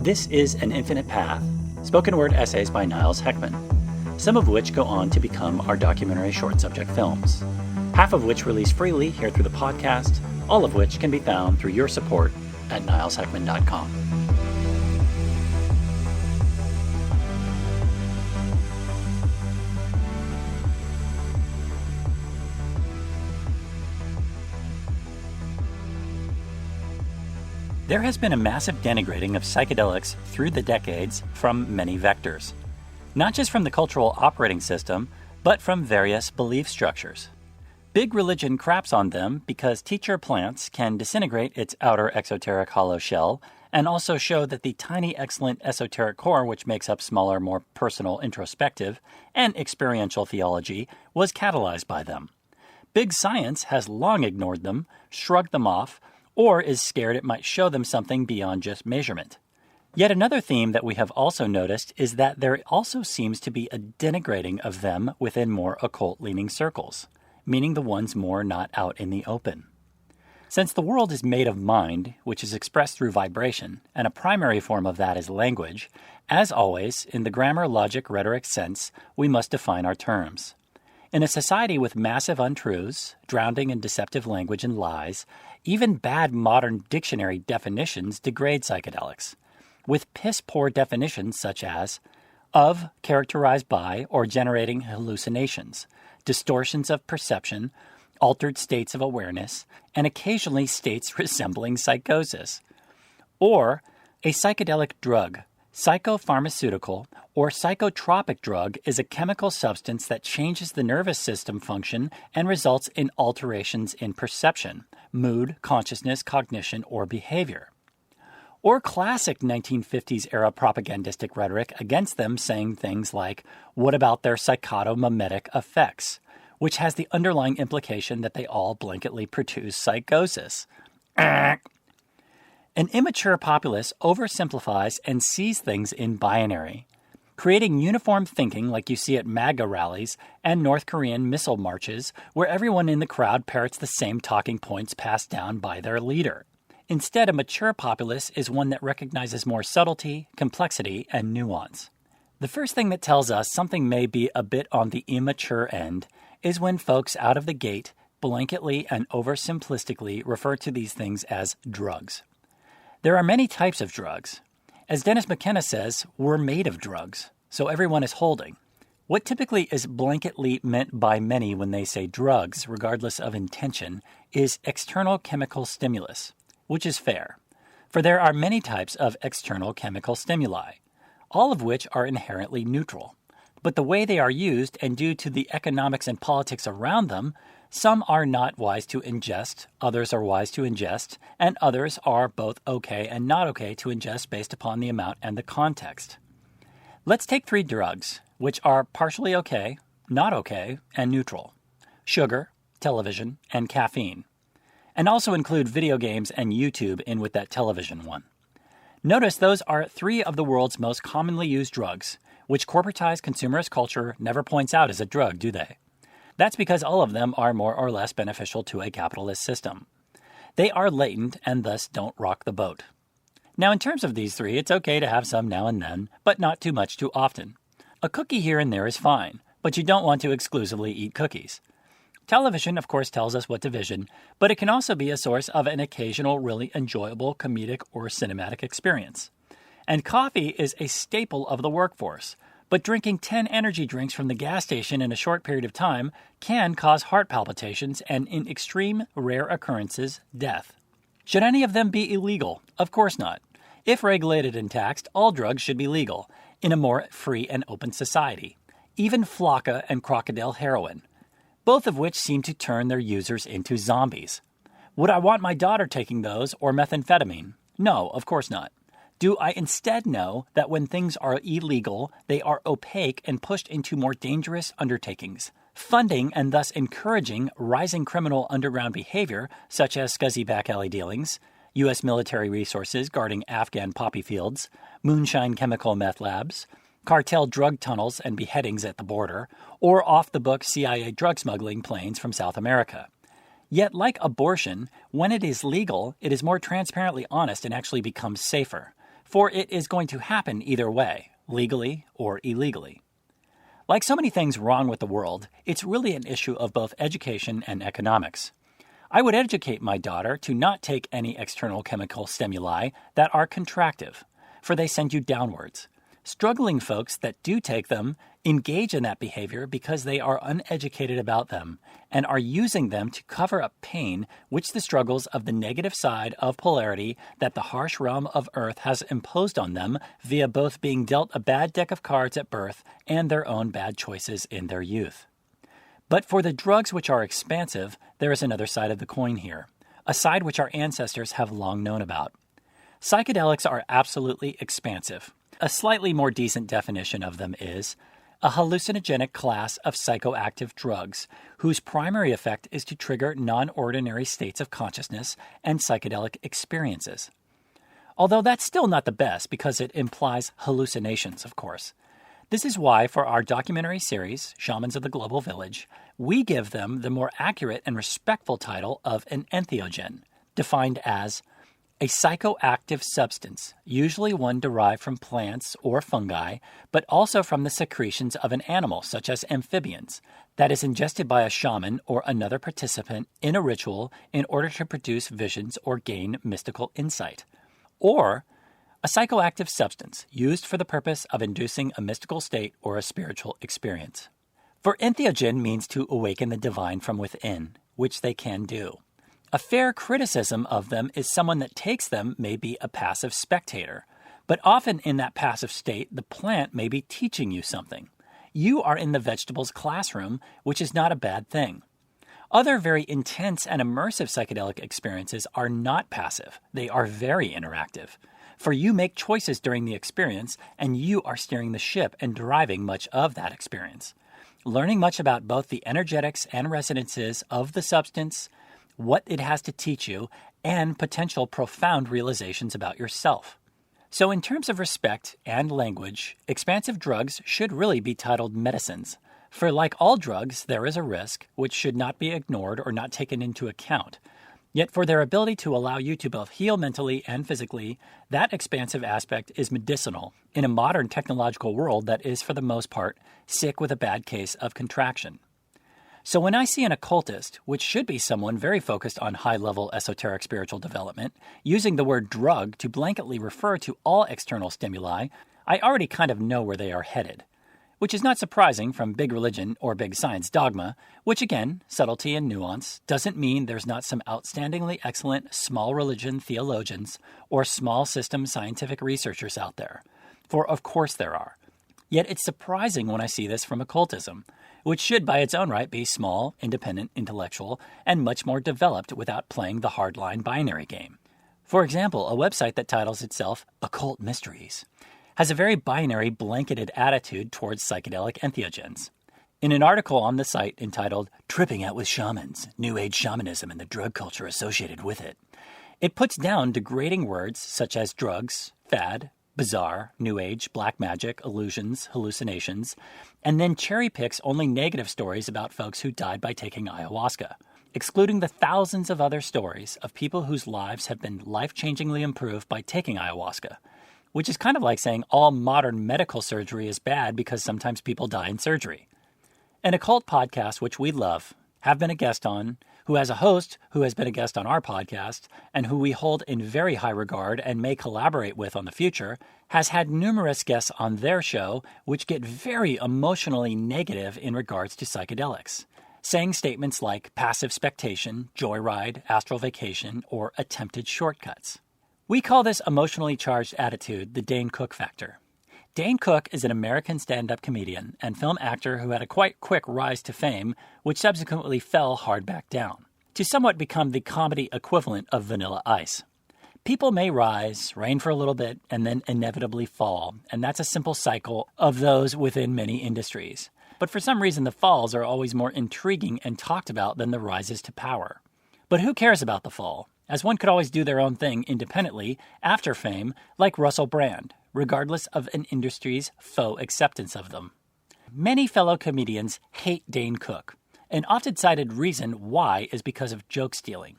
This is An Infinite Path, spoken word essays by Niles Heckman, some of which go on to become our documentary short subject films, half of which release freely here through the podcast, all of which can be found through your support at nilesheckman.com. There has been a massive denigrating of psychedelics through the decades from many vectors, not just from the cultural operating system, but from various belief structures. Big religion craps on them because teacher plants can disintegrate its outer exoteric hollow shell and also show that the tiny excellent esoteric core, which makes up smaller, more personal introspective and experiential theology, was catalyzed by them. Big science has long ignored them, shrugged them off, or is scared it might show them something beyond just measurement. Yet another theme that we have also noticed is that there also seems to be a denigrating of them within more occult-leaning circles, meaning the ones more not out in the open. Since the world is made of mind, which is expressed through vibration, and a primary form of that is language, as always, in the grammar, logic, rhetoric sense, we must define our terms. In a society with massive untruths, drowning in deceptive language and lies, even bad modern dictionary definitions degrade psychedelics, with piss-poor definitions such as of, characterized by, or generating hallucinations, distortions of perception, altered states of awareness, and occasionally states resembling psychosis. Or a psychedelic drug, psychopharmaceutical, or psychotropic drug is a chemical substance that changes the nervous system function and results in alterations in perception, mood, consciousness, cognition, or behavior. Or classic 1950s-era propagandistic rhetoric against them saying things like, what about their psychotomimetic effects, which has the underlying implication that they all blanketly produce psychosis. An immature populace oversimplifies and sees things in binary, creating uniform thinking like you see at MAGA rallies and North Korean missile marches where everyone in the crowd parrots the same talking points passed down by their leader. Instead, a mature populace is one that recognizes more subtlety, complexity, and nuance. The first thing that tells us something may be a bit on the immature end is when folks out of the gate blanketly and oversimplistically refer to these things as drugs. There are many types of drugs. As Dennis McKenna says, we're made of drugs, so everyone is holding. What typically is blanketly meant by many when they say drugs, regardless of intention, is external chemical stimulus, which is fair, for there are many types of external chemical stimuli, all of which are inherently neutral. But the way they are used and due to the economics and politics around them, some are not wise to ingest, others are wise to ingest, and others are both okay and not okay to ingest based upon the amount and the context. Let's take 3 drugs, which are partially okay, not okay, and neutral. Sugar, television, and caffeine. And also include video games and YouTube in with that television one. Notice those are 3 of the world's most commonly used drugs, which corporatized consumerist culture never points out as a drug, do they? That's because all of them are more or less beneficial to a capitalist system. They are latent and thus don't rock the boat. Now, in terms of these 3, it's okay to have some now and then, but not too much too often. A cookie here and there is fine, but you don't want to exclusively eat cookies. Television, of course, tells us what to vision, but it can also be a source of an occasional really enjoyable comedic or cinematic experience. And coffee is a staple of the workforce, but drinking 10 energy drinks from the gas station in a short period of time can cause heart palpitations and, in extreme rare occurrences, death. Should any of them be illegal? Of course not. If regulated and taxed, all drugs should be legal in a more free and open society. Even flocka and crocodile heroin, both of which seem to turn their users into zombies. Would I want my daughter taking those or methamphetamine? No, of course not. Do I instead know that when things are illegal, they are opaque and pushed into more dangerous undertakings, funding and thus encouraging rising criminal underground behavior such as scuzzy back alley dealings, U.S. military resources guarding Afghan poppy fields, moonshine chemical meth labs, cartel drug tunnels and beheadings at the border, or off-the-book CIA drug smuggling planes from South America. Yet, like abortion, when it is legal, it is more transparently honest and actually becomes safer. for it is going to happen either way, legally or illegally. Like so many things wrong with the world, it's really an issue of both education and economics. I would educate my daughter to not take any external chemical stimuli that are contractive, for they send you downwards. Struggling folks that do take them engage in that behavior because they are uneducated about them and are using them to cover up pain, which the struggles of the negative side of polarity that the harsh realm of Earth has imposed on them via both being dealt a bad deck of cards at birth and their own bad choices in their youth. But for the drugs which are expansive, there is another side of the coin here, a side which our ancestors have long known about. Psychedelics are absolutely expansive. A slightly more decent definition of them is a hallucinogenic class of psychoactive drugs whose primary effect is to trigger non-ordinary states of consciousness and psychedelic experiences. Although that's still not the best because it implies hallucinations, of course. This is why for our documentary series, Shamans of the Global Village, we give them the more accurate and respectful title of an entheogen, defined as a psychoactive substance, usually one derived from plants or fungi, but also from the secretions of an animal, such as amphibians, that is ingested by a shaman or another participant in a ritual in order to produce visions or gain mystical insight. Or a psychoactive substance used for the purpose of inducing a mystical state or a spiritual experience. For entheogen means to awaken the divine from within, which they can do. A fair criticism of them is someone that takes them may be a passive spectator, but often in that passive state, the plant may be teaching you something. You are in the vegetable's classroom, which is not a bad thing. Other very intense and immersive psychedelic experiences are not passive. They are very interactive. For you make choices during the experience, and you are steering the ship and driving much of that experience. Learning much about both the energetics and resonances of the substance, what it has to teach you, and potential profound realizations about yourself. So in terms of respect and language, expansive drugs should really be titled medicines. For like all drugs, there is a risk, which should not be ignored or not taken into account. Yet for their ability to allow you to both heal mentally and physically, that expansive aspect is medicinal in a modern technological world that is, for the most part, sick with a bad case of contraction. So when I see an occultist, which should be someone very focused on high-level esoteric spiritual development, using the word drug to blanketly refer to all external stimuli, I already kind of know where they are headed. Which is not surprising from big religion or big science dogma, which again, subtlety and nuance, doesn't mean there's not some outstandingly excellent small religion theologians or small system scientific researchers out there. For of course there are. Yet it's surprising when I see this from occultism, which should by its own right be small, independent, intellectual, and much more developed without playing the hardline binary game. For example, a website that titles itself Occult Mysteries has a very binary, blanketed attitude towards psychedelic entheogens. In an article on the site entitled Tripping Out with Shamans, New Age Shamanism and the Drug Culture Associated with It, it puts down degrading words such as drugs, fad, bizarre, new age, black magic, illusions, hallucinations, and then cherry picks only negative stories about folks who died by taking ayahuasca, excluding the thousands of other stories of people whose lives have been life-changingly improved by taking ayahuasca, which is kind of like saying all modern medical surgery is bad because sometimes people die in surgery. An occult podcast, which we love, have been a guest on, who has a host who has been a guest on our podcast, and who we hold in very high regard and may collaborate with on the future, has had numerous guests on their show which get very emotionally negative in regards to psychedelics, saying statements like passive spectation, joyride, astral vacation, or attempted shortcuts. We call this emotionally charged attitude the Dane Cook factor. Dane Cook is an American stand-up comedian and film actor who had a quite quick rise to fame, which subsequently fell hard back down, to somewhat become the comedy equivalent of Vanilla Ice. People may rise, reign for a little bit, and then inevitably fall, and that's a simple cycle of those within many industries. But for some reason, the falls are always more intriguing and talked about than the rises to power. But who cares about the fall, as one could always do their own thing independently after fame, like Russell Brand, regardless of an industry's faux acceptance of them. Many fellow comedians hate Dane Cook. An often-cited reason why is because of joke stealing.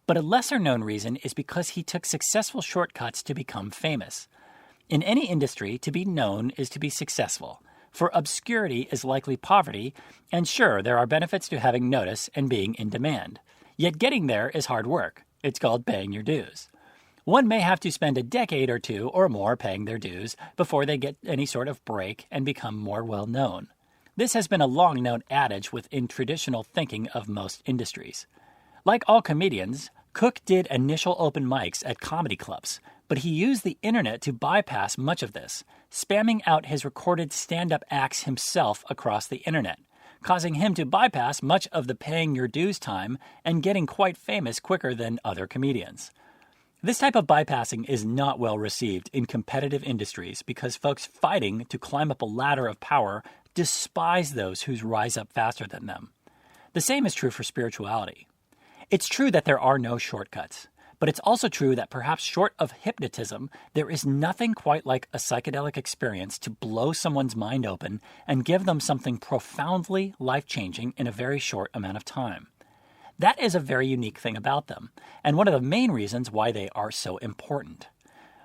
But a lesser-known reason is because he took successful shortcuts to become famous. In any industry, to be known is to be successful, for obscurity is likely poverty, and sure, there are benefits to having notice and being in demand. Yet getting there is hard work. It's called paying your dues. One may have to spend a decade or two or more paying their dues before they get any sort of break and become more well-known. This has been a long-known adage within traditional thinking of most industries. Like all comedians, Cook did initial open mics at comedy clubs, but he used the internet to bypass much of this, spamming out his recorded stand-up acts himself across the internet, causing him to bypass much of the paying your dues time and getting quite famous quicker than other comedians. This type of bypassing is not well received in competitive industries because folks fighting to climb up a ladder of power despise those who rise up faster than them. The same is true for spirituality. It's true that there are no shortcuts, but it's also true that perhaps short of hypnotism, there is nothing quite like a psychedelic experience to blow someone's mind open and give them something profoundly life-changing in a very short amount of time. That is a very unique thing about them, and one of the main reasons why they are so important.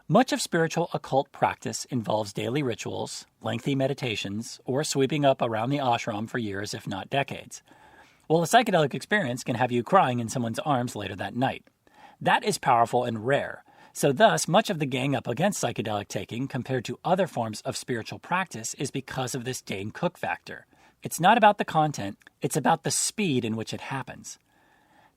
Much of spiritual occult practice involves daily rituals, lengthy meditations, or sweeping up around the ashram for years, if not decades. Well, a psychedelic experience can have you crying in someone's arms later that night. That is powerful and rare, so thus much of the gang up against psychedelic taking compared to other forms of spiritual practice is because of this Dane Cook factor. It's not about the content, it's about the speed in which it happens.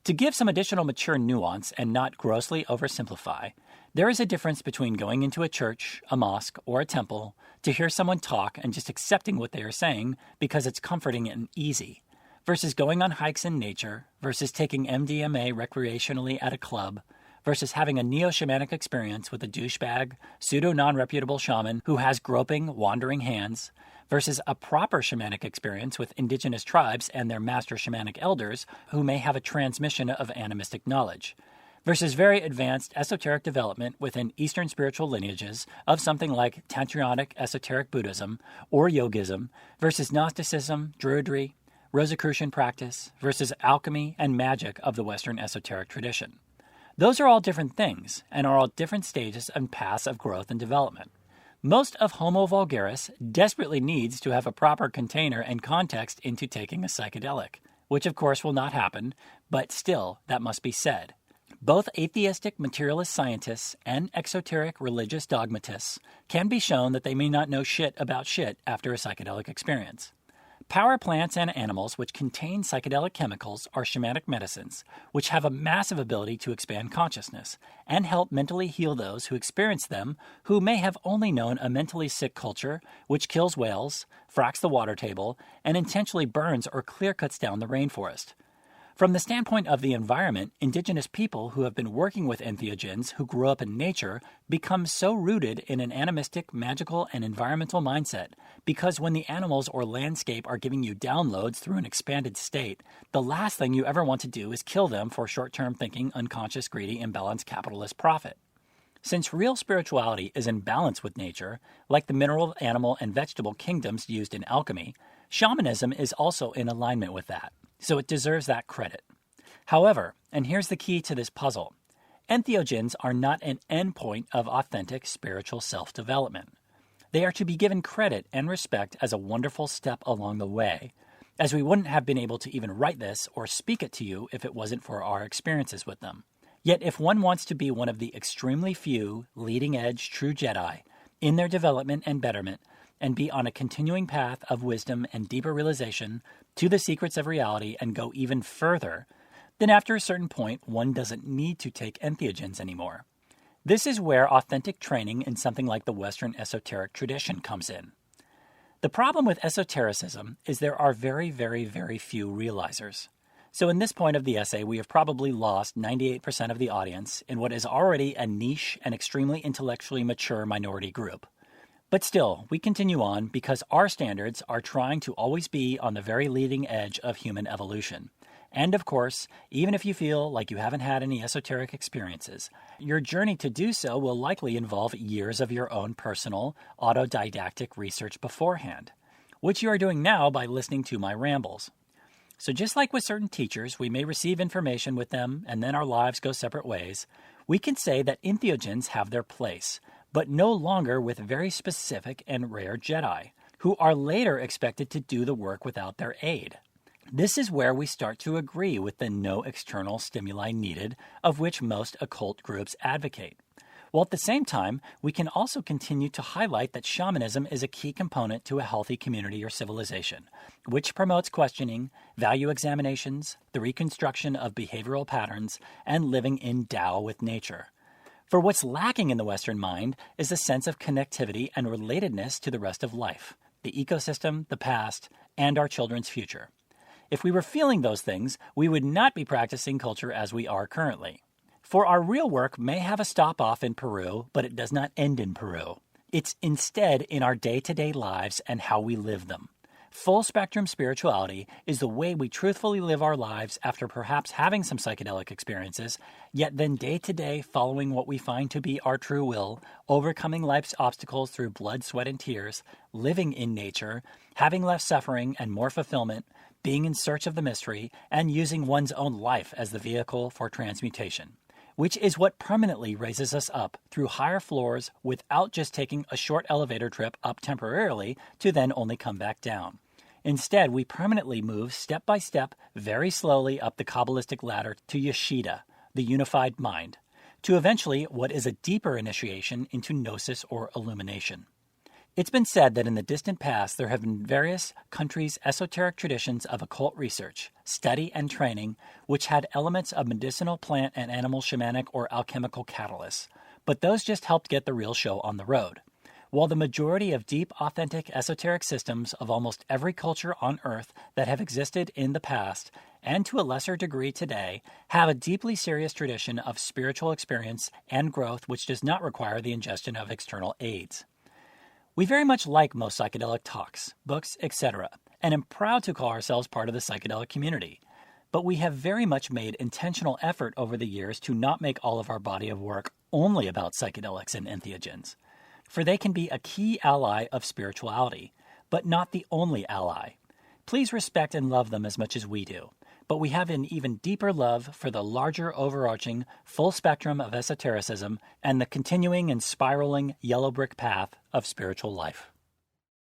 To give some additional mature nuance and not grossly oversimplify, there is a difference between going into a church, a mosque, or a temple to hear someone talk and just accepting what they are saying because it's comforting and easy, versus going on hikes in nature, versus taking MDMA recreationally at a club, versus having a neo-shamanic experience with a douchebag, pseudo-non-reputable shaman who has groping, wandering hands, versus a proper shamanic experience with indigenous tribes and their master shamanic elders who may have a transmission of animistic knowledge, versus very advanced esoteric development within Eastern spiritual lineages of something like Tantrionic esoteric Buddhism or Yogism, versus Gnosticism, Druidry, Rosicrucian practice, versus alchemy and magic of the Western esoteric tradition. Those are all different things and are all different stages and paths of growth and development. Most of Homo vulgaris desperately needs to have a proper container and context into taking a psychedelic, which of course will not happen, but still, that must be said. Both atheistic materialist scientists and exoteric religious dogmatists can be shown that they may not know shit about shit after a psychedelic experience. Power plants and animals which contain psychedelic chemicals are shamanic medicines, which have a massive ability to expand consciousness and help mentally heal those who experience them who may have only known a mentally sick culture which kills whales, fracks the water table, and intentionally burns or clear cuts down the rainforest. From the standpoint of the environment, indigenous people who have been working with entheogens who grew up in nature become so rooted in an animistic, magical, and environmental mindset because when the animals or landscape are giving you downloads through an expanded state, the last thing you ever want to do is kill them for short-term thinking, unconscious, greedy, imbalanced capitalist profit. Since real spirituality is in balance with nature, like the mineral, animal, and vegetable kingdoms used in alchemy, shamanism is also in alignment with that. So it deserves that credit. However, and here's the key to this puzzle, entheogens are not an endpoint of authentic spiritual self-development. They are to be given credit and respect as a wonderful step along the way, as we wouldn't have been able to even write this or speak it to you if it wasn't for our experiences with them. Yet if one wants to be one of the extremely few leading-edge true Jedi in their development and betterment, and be on a continuing path of wisdom and deeper realization to the secrets of reality and go even further, then after a certain point, one doesn't need to take entheogens anymore. This is where authentic training in something like the Western esoteric tradition comes in. The problem with esotericism is there are very, very, very few realizers. So in this point of the essay, we have probably lost 98% of the audience in what is already a niche and extremely intellectually mature minority group. But still, we continue on because our standards are trying to always be on the very leading edge of human evolution. And of course, even if you feel like you haven't had any esoteric experiences, your journey to do so will likely involve years of your own personal, autodidactic research beforehand, which you are doing now by listening to my rambles. So just like with certain teachers, we may receive information with them and then our lives go separate ways, we can say that entheogens have their place, but no longer with very specific and rare Jedi, who are later expected to do the work without their aid. This is where we start to agree with the no external stimuli needed, of which most occult groups advocate. While at the same time, we can also continue to highlight that shamanism is a key component to a healthy community or civilization, which promotes questioning, value examinations, the reconstruction of behavioral patterns, and living in Tao with nature. For what's lacking in the Western mind is a sense of connectivity and relatedness to the rest of life, the ecosystem, the past, and our children's future. If we were feeling those things, we would not be practicing culture as we are currently. For our real work may have a stop-off in Peru, but it does not end in Peru. It's instead in our day-to-day lives and how we live them. Full-spectrum spirituality is the way we truthfully live our lives after perhaps having some psychedelic experiences, yet then day-to-day following what we find to be our true will, overcoming life's obstacles through blood, sweat, and tears, living in nature, having less suffering and more fulfillment, being in search of the mystery, and using one's own life as the vehicle for transmutation, which is what permanently raises us up through higher floors without just taking a short elevator trip up temporarily to then only come back down. Instead, we permanently move step by step, very slowly up the Kabbalistic ladder to Yeshida, the unified mind, to eventually what is a deeper initiation into gnosis or illumination. It's been said that in the distant past there have been various countries' esoteric traditions of occult research, study, and training which had elements of medicinal plant and animal shamanic or alchemical catalysts, but those just helped get the real show on the road. While the majority of deep, authentic, esoteric systems of almost every culture on Earth that have existed in the past, and to a lesser degree today, have a deeply serious tradition of spiritual experience and growth which does not require the ingestion of external aids. We very much like most psychedelic talks, books, etc., and am proud to call ourselves part of the psychedelic community. But we have very much made intentional effort over the years to not make all of our body of work only about psychedelics and entheogens, for they can be a key ally of spirituality, but not the only ally. Please respect and love them as much as we do, but we have an even deeper love for the larger overarching full spectrum of esotericism and the continuing and spiraling yellow brick path of spiritual life.